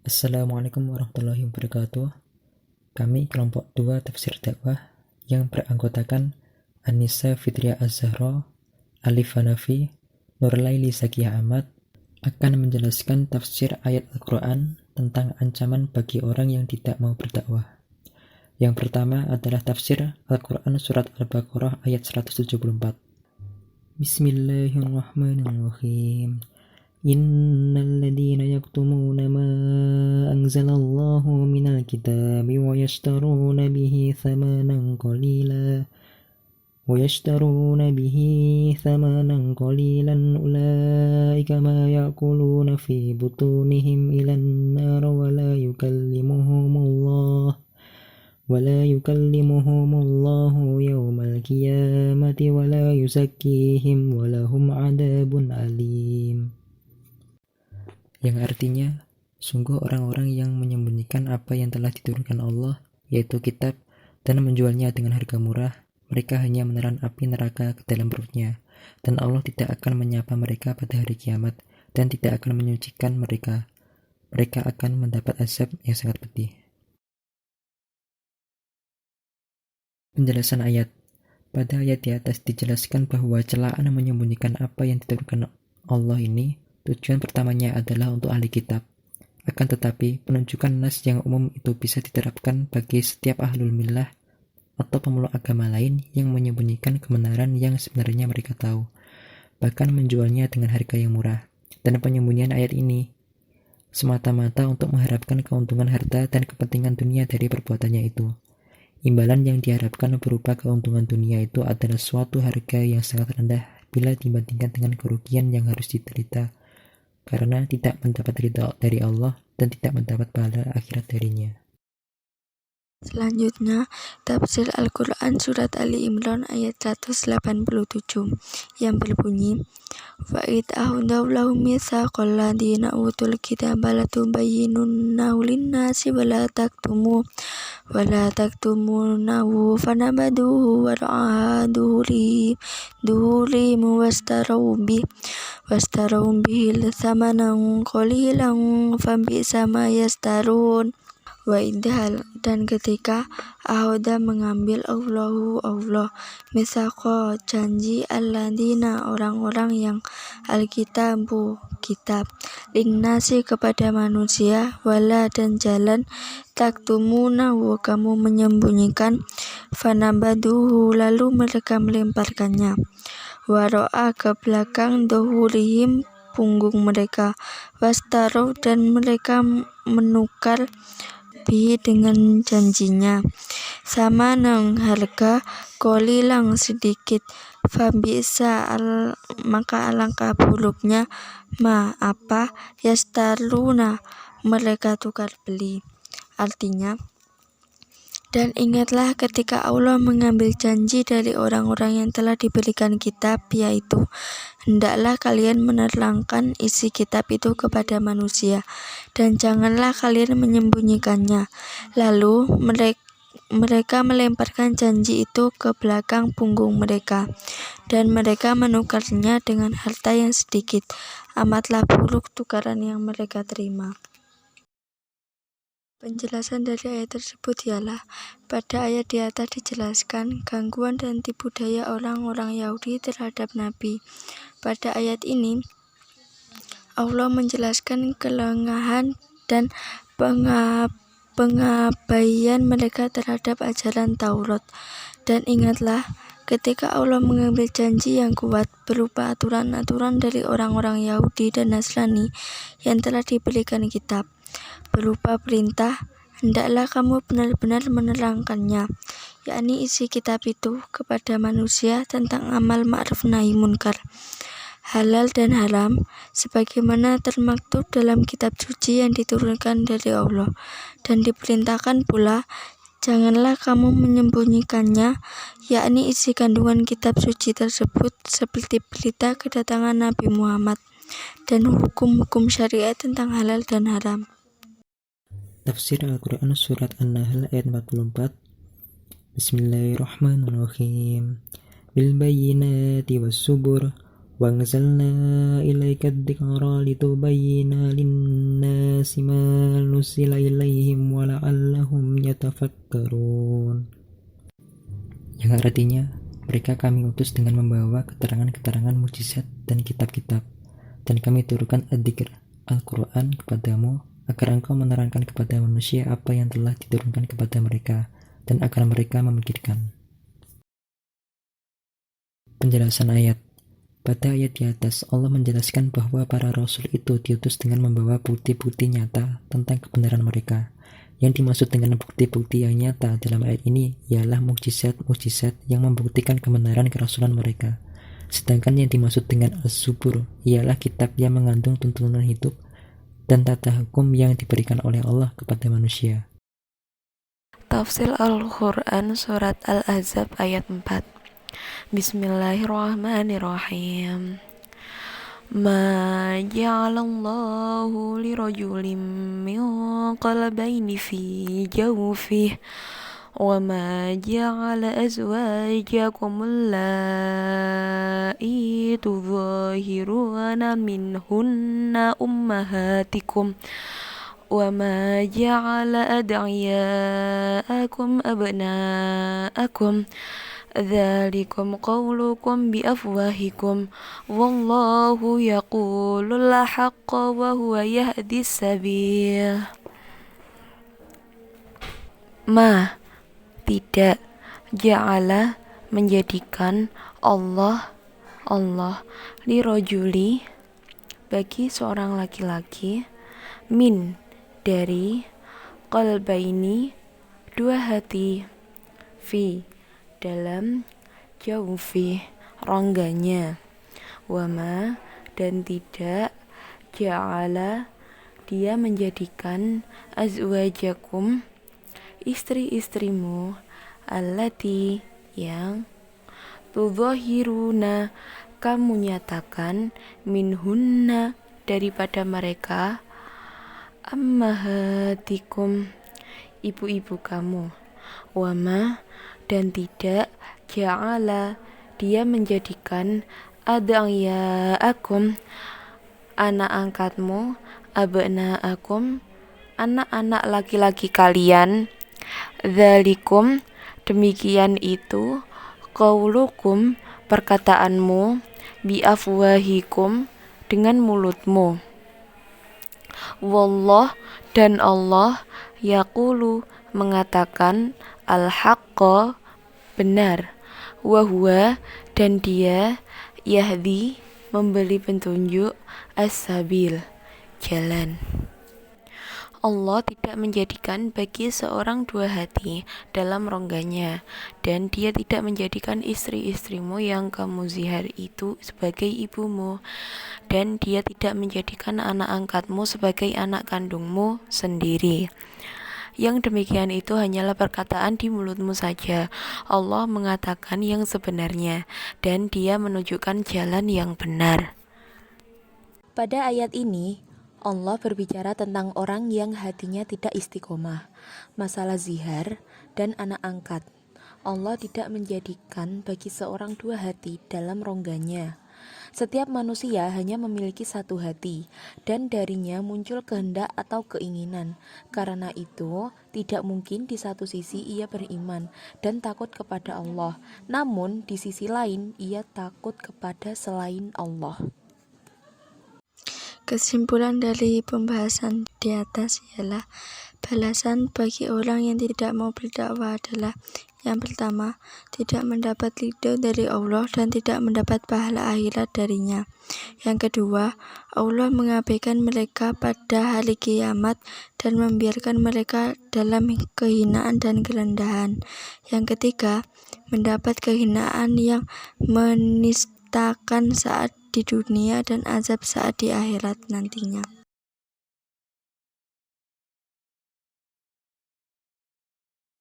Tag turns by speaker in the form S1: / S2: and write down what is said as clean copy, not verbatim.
S1: Assalamualaikum warahmatullahi wabarakatuh. Kami kelompok 2 Tafsir Dakwah yang beranggotakan Anissa Fitria Az-Zahra, Alif Hanafi, Nurlaili Zakiyah Ahmad akan menjelaskan tafsir ayat Al-Quran tentang ancaman bagi orang yang tidak mau berdakwah. Yang pertama adalah tafsir Al-Quran Surat Al-Baqarah ayat 174. Bismillahirrahmanirrahim. Innal ladzina yaktumuna ma anzalallahu minal kitabi wa yashtaruna bihi thamanan qalilan ulaika ma ya'kuluna fi butunihim ilan nar wa la yukallimuhumullahu yawmal qiyamati wa la yuzakkihim wa lahum 'adzabun alim. Yang artinya, sungguh orang-orang yang menyembunyikan apa yang telah diturunkan Allah, yaitu kitab, dan menjualnya dengan harga murah, mereka hanya menelan api neraka ke dalam perutnya, dan Allah tidak akan menyapa mereka pada hari kiamat, dan tidak akan menyucikan mereka. Mereka akan mendapat azab yang sangat pedih. Penjelasan ayat. Pada ayat di atas dijelaskan bahwa celaan menyembunyikan apa yang diturunkan Allah ini tujuan pertamanya adalah untuk ahli kitab. Akan tetapi, penunjukan nas yang umum itu bisa diterapkan bagi setiap ahlul millah atau pemeluk agama lain yang menyembunyikan kebenaran yang sebenarnya mereka tahu, bahkan menjualnya dengan harga yang murah. Dan penyembunyian ayat ini semata-mata untuk mengharapkan keuntungan harta dan kepentingan dunia dari perbuatannya itu. Imbalan yang diharapkan berupa keuntungan dunia itu adalah suatu harga yang sangat rendah bila dibandingkan dengan kerugian yang harus diderita karena tidak mendapat ridha dari Allah dan tidak mendapat pahala akhirat darinya.
S2: Selanjutnya, tafsir Al-Quran Surat Ali Imran ayat 187 yang berbunyi, وَإِذْ أَخَذَ اللَّهُ مِيثَاقَ الَّذِينَ أُوتُوا الْكِتَابَ لَتُبَيِّنُنَّهُ لِلنَّاسِ وَلَا تَكْتُمُونَهُ فَنَبَذُوهُ وَرَاءَ ظُهُورِهِمْ وَاشْتَرَوْا بِهِ ثَمَنًا قَلِيلًا فَبِئْسَ مَا يَشْتَرُونَ. Dan ketika Ahoda mengambil Allah misaqo janji alladzina orang-orang yang alkitabu kitab linnasi kepada manusia wala dan jalan taktumunahu kamu menyembunyikan fanabaduhu lalu mereka melemparkannya waro'a ke belakang dohurihim punggung mereka wastarow dan mereka menukar bihi dengan janjinya sama nang harga kolilang sedikit fabisa maka alangkah buruknya apa yastaruna mereka tukar beli. Artinya, dan ingatlah ketika Allah mengambil janji dari orang-orang yang telah diberikan kitab, yaitu hendaklah kalian menerangkan isi kitab itu kepada manusia, dan janganlah kalian menyembunyikannya. Lalu mereka melemparkan janji itu ke belakang punggung mereka, dan mereka menukarnya dengan harta yang sedikit. Amatlah buruk tukaran yang mereka terima. Penjelasan dari ayat tersebut ialah, pada ayat di atas dijelaskan gangguan dan tipu daya orang-orang Yahudi terhadap Nabi. Pada ayat ini, Allah menjelaskan kelengahan dan pengabaian mereka terhadap ajaran Taurat. Dan ingatlah, ketika Allah mengambil janji yang kuat berupa aturan-aturan dari orang-orang Yahudi dan Nasrani yang telah diberikan kitab, berupa perintah, hendaklah kamu benar-benar menerangkannya, yakni isi kitab itu kepada manusia tentang amal ma'ruf nahi munkar, halal dan haram, sebagaimana termaktub dalam kitab suci yang diturunkan dari Allah. Dan diperintahkan pula, janganlah kamu menyembunyikannya, yakni isi kandungan kitab suci tersebut seperti berita kedatangan Nabi Muhammad dan hukum-hukum syariat tentang halal dan haram.
S1: Tafsir Al-Quran Surat An-Nahl ayat 44. Bismillahirrahmanirrahim. Bil bayyinati was subur وأنزلنا إليك الذكر لتبين للناس ما نزل إليهم ولعلهم يتفكرون, yang artinya mereka kami utus dengan membawa keterangan-keterangan mukjizat dan kitab-kitab, dan kami turunkan Ad-Dzikr, Al-Quran kepadamu agar engkau menerangkan kepada manusia apa yang telah diturunkan kepada mereka dan agar mereka memikirkan. Penjelasan ayat. Pada ayat di atas, Allah menjelaskan bahwa para rasul itu diutus dengan membawa bukti-bukti nyata tentang kebenaran mereka. Yang dimaksud dengan bukti-bukti yang nyata dalam ayat ini ialah mukjizat-mukjizat yang membuktikan kebenaran kerasulan mereka. Sedangkan yang dimaksud dengan Az-Zubur ialah kitab yang mengandung tuntunan hidup dan tata hukum yang diberikan oleh Allah kepada manusia.
S2: Tafsir Al-Quran Surat Al-Ahzab ayat 4. Bismillahirrahmanirrahim. Ma ja'alallahu lirajulin min qalbayni fi jawfihi wa ma ja'ala azwajakum allati tudhahiruna minhunna ummahatikum wa ma ja'ala ad'iyaakum abna'akum dzalikum qawlukum biafwahikum wallahu yaqulul haqqa wa huwa yahdis sabil. Ma, tidak, ja'ala, menjadikan, Allah lirajuli, bagi seorang laki-laki, min, dari, qalbaini, dua hati, fi, dalam, jaufi, rongganya, wama, dan tidak, ja'ala, dia menjadikan, azwajakum, istri-istrimu, allati, yang, tudhahiruna, kamu nyatakan, minhunna, daripada mereka, ammahatikum, ibu-ibu kamu, wama, dan tidak, ja'ala, dia menjadikan, ad'iyaakum, anak angkatmu, abna'akum, anak-anak laki-laki kalian, dzalikum, demikian itu, qaulukum, perkataanmu, biafwahikum, dengan mulutmu, wallah, dan Allah, yaqulu, mengatakan, al-haqqa, benar, wahwa, dan dia, yahdi, memberi petunjuk, as-sabil, jalan. Allah tidak menjadikan bagi seorang dua hati dalam rongganya, dan dia tidak menjadikan istri-istrimu yang kamu zihar itu sebagai ibumu, dan dia tidak menjadikan anak angkatmu sebagai anak kandungmu sendiri. Yang demikian itu hanyalah perkataan di mulutmu saja. Allah mengatakan yang sebenarnya, dan dia menunjukkan jalan yang benar. Pada ayat ini, Allah berbicara tentang orang yang hatinya tidak istiqomah, masalah zihar dan anak angkat. Allah tidak menjadikan bagi seorang dua hati dalam rongganya. Setiap manusia hanya memiliki satu hati, dan darinya muncul kehendak atau keinginan. Karena itu, tidak mungkin di satu sisi ia beriman dan takut kepada Allah, namun di sisi lain ia takut kepada selain Allah. Kesimpulan dari pembahasan di atas ialah balasan bagi orang yang tidak mau berdakwah adalah: yang pertama, tidak mendapat ridho dari Allah dan tidak mendapat pahala akhirat darinya. Yang kedua, Allah mengabaikan mereka pada hari kiamat dan membiarkan mereka dalam kehinaan dan kerendahan. Yang ketiga, mendapat kehinaan yang menistakan saat di dunia dan azab saat di akhirat nantinya.